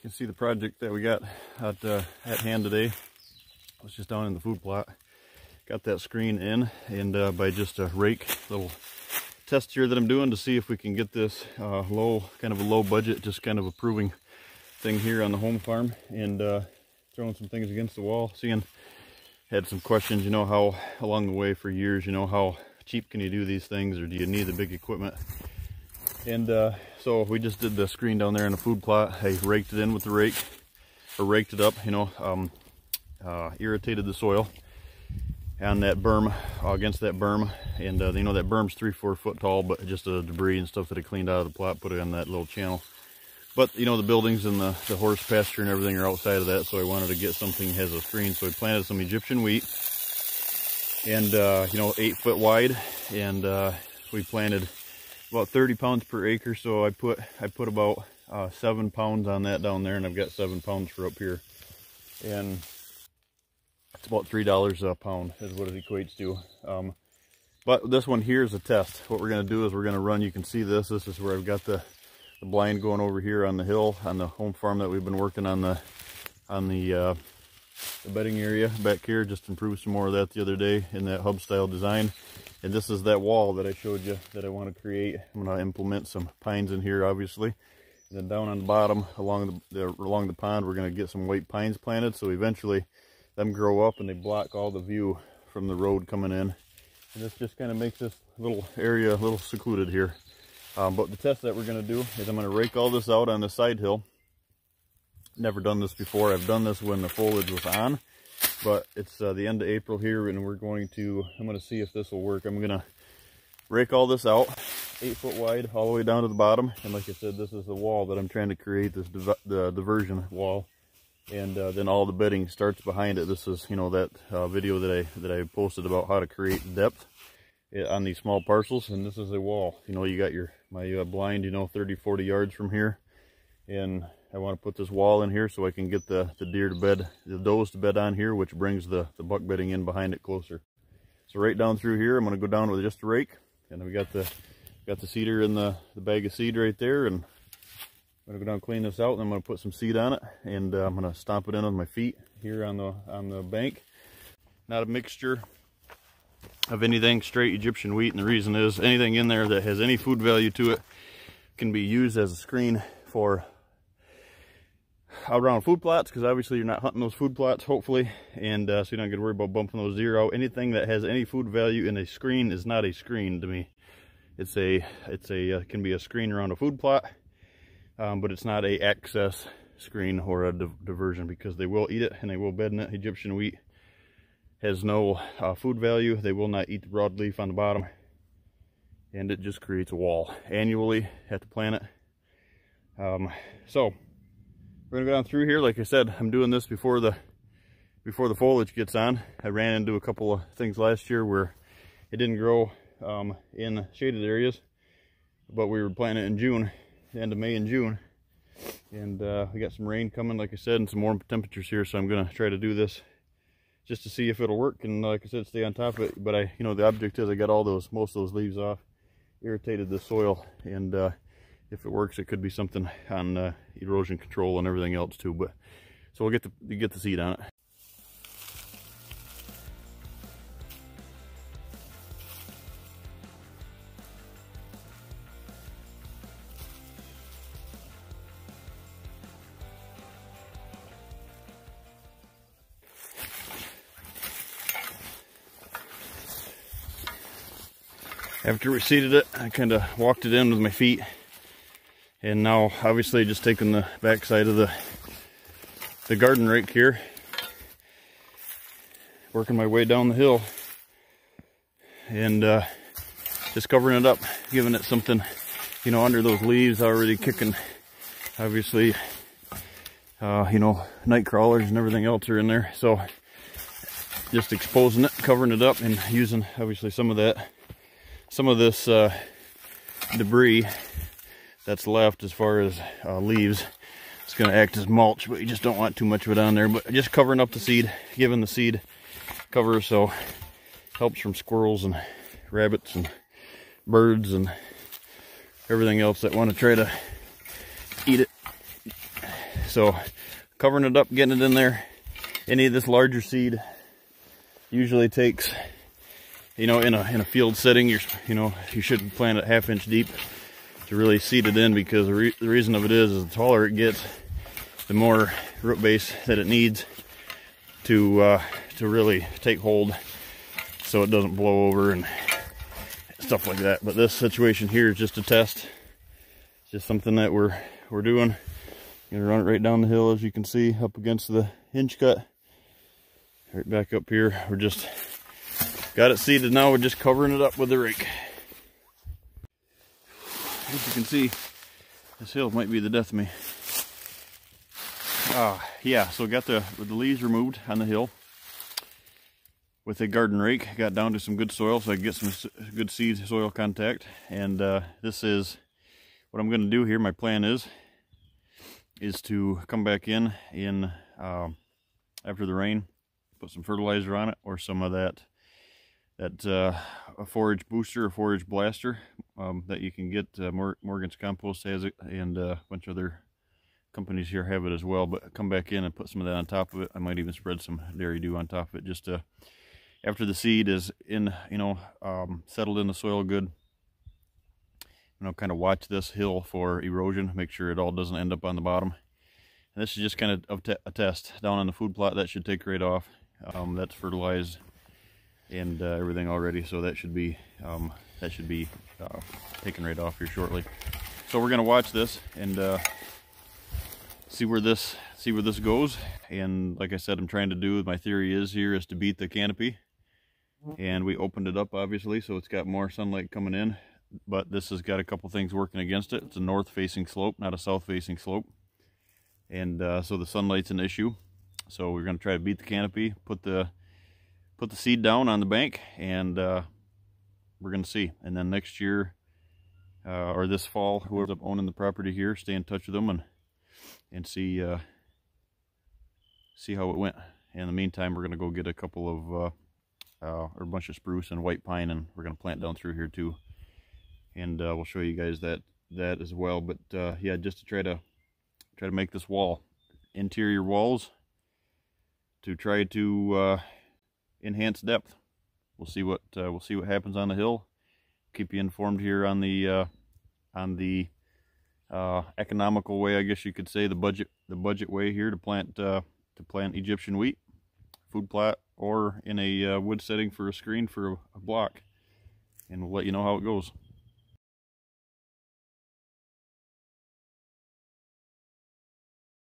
can see the project that we got at hand today. I was just down in the food plot. Got that screen in, and by just a rake, little test here that I'm doing to see if we can get this kind of a low budget, just kind of a proving thing here on the home farm, and throwing some things against the wall. Had some questions, you know, how along the way for years, you know, how cheap can you do these things, or do you need the big equipment? And so we just did the screen down there in the food plot. I raked it in with the rake, or raked it up, you know, irritated the soil on that berm, against that berm, and you know, that berm's 3-4 foot tall, but just the debris and stuff that I cleaned out of the plot, put it on that little channel. But you know, the buildings and the horse pasture and everything are outside of that, so I wanted to get something that has a screen. So I planted some Egyptian wheat, and you know, 8 foot wide, and we planted about 30 pounds per acre. So I put about 7 pounds on that down there, and I've got 7 pounds for up here, and it's about $3 a pound is what it equates to. But this one here is a test. What we're going to do is we're going to run, you can see this is where I've got the blind going over here on the hill on the home farm that we've been working on the bedding area back here. Just improved some more of that the other day in that hub style design. And this is that wall that I showed you that I want to create. I'm going to implement some pines in here, obviously. And then down on the bottom along the pond, we're going to get some white pines planted, so eventually them grow up and they block all the view from the road coming in. And this just kind of makes this little area a little secluded here. But the test that we're going to do is I'm going to rake all this out on the side hill. Never done this before. I've done this when the foliage was on, but it's the end of April here, and I'm going to see if this will work. I'm going to rake all this out, 8 foot wide, all the way down to the bottom. And like I said, this is the wall that I'm trying to create, this the diversion wall. And then all the bedding starts behind it. This is, you know, that video that I posted about how to create depth on these small parcels. And this is a wall. You know, you got my blind, you know, 30-40 yards from here, and I want to put this wall in here so I can get the deer to bed, the does to bed on here, which brings the buck bedding in behind it closer. So right down through here, I'm going to go down with just a rake, and we got the cedar in the bag of seed right there, and I'm going to go down and clean this out, and I'm going to put some seed on it, and I'm going to stomp it in with my feet here on the bank. Not a mixture of anything, straight Egyptian wheat, and the reason is anything in there that has any food value to it can be used as a screen for out around food plots, because obviously you're not hunting those food plots, hopefully, and so you don't get to worry about bumping those deer out. Anything that has any food value in a screen is not a screen to me. It can be a screen around a food plot, but it's not a access screen or a diversion, because they will eat it and they will bed in it. Egyptian wheat has no food value. They will not eat the broadleaf on the bottom, and it just creates a wall. Annually have to plant it. So we're gonna go down through here. Like I said, I'm doing this before the foliage gets on. I ran into a couple of things last year where it didn't grow in shaded areas, but we were planting it in June, the end of May and June, and we got some rain coming, like I said, and some warm temperatures here. So I'm gonna try to do this just to see if it'll work, and like I said, stay on top of it. But you know, the object is I got most of those leaves off, irritated the soil, and if it works, it could be something on erosion control and everything else too. But so we'll get the seed on it. After we seeded it, I kind of walked it in with my feet, and now obviously just taking the back side of the garden rake here, working my way down the hill, and just covering it up, giving it something, you know, under those leaves already kicking. Obviously, you know, night crawlers and everything else are in there, so just exposing it, covering it up, and using obviously some of this debris that's left as far as leaves. It's going to act as mulch, but you just don't want too much of it on there. But just covering up the seed, giving the seed cover, so helps from squirrels and rabbits and birds and everything else that want to try to eat it. So covering it up, getting it in there. Any of this larger seed usually takes, in a field setting, you should plant it 1/2 inch deep to really seed it in, because the reason of it is the taller it gets, the more root base that it needs to really take hold, so it doesn't blow over and stuff like that. But this situation here is just a test. It's just something that we're doing. I'm gonna run it right down the hill, as you can see, up against the hinge cut. Right back up here. We're just got it seeded now. We're just covering it up with the rake. As you can see, this hill might be the death of me. Yeah, so got the leaves removed on the hill with a garden rake. Got down to some good soil so I can get some good seed soil contact. And this is what I'm going to do here. My plan is to come back in after the rain, put some fertilizer on it, or some of that a forage booster or forage blaster that you can get. Morgan's Compost has it, and a bunch of other companies here have it as well. But come back in and put some of that on top of it. I might even spread some dairy dew on top of it, just to, after the seed is in, settled in the soil good. Kind of watch this hill for erosion, make sure it all doesn't end up on the bottom. And this is just kind of a test. Down on the food plot, that should take right off. That's fertilized and everything already, so that should be taken right off here shortly. So we're gonna watch this and see where this goes. And like I said, I'm trying to do, my theory is to beat the canopy. And we opened it up, obviously, so it's got more sunlight coming in. But this has got a couple things working against it. It's a north-facing slope, not a south-facing slope, and so the sunlight's an issue. So we're going to try to beat the canopy, put the seed down on the bank, and we're going to see. And then next year, or this fall, whoever's up owning the property here, stay in touch with them and see how it went. In the meantime, we're going to go get a couple of or a bunch of spruce and white pine, and we're going to plant down through here too. And we'll show you guys that as well. But yeah, just to try to make this wall, interior walls, to try to enhance depth. We'll see what happens on the hill. Keep you informed here on the economical way, I guess you could say, the budget way here to plant Egyptian wheat, food plot, or in a wood setting for a screen for a block. And we'll let you know how it goes.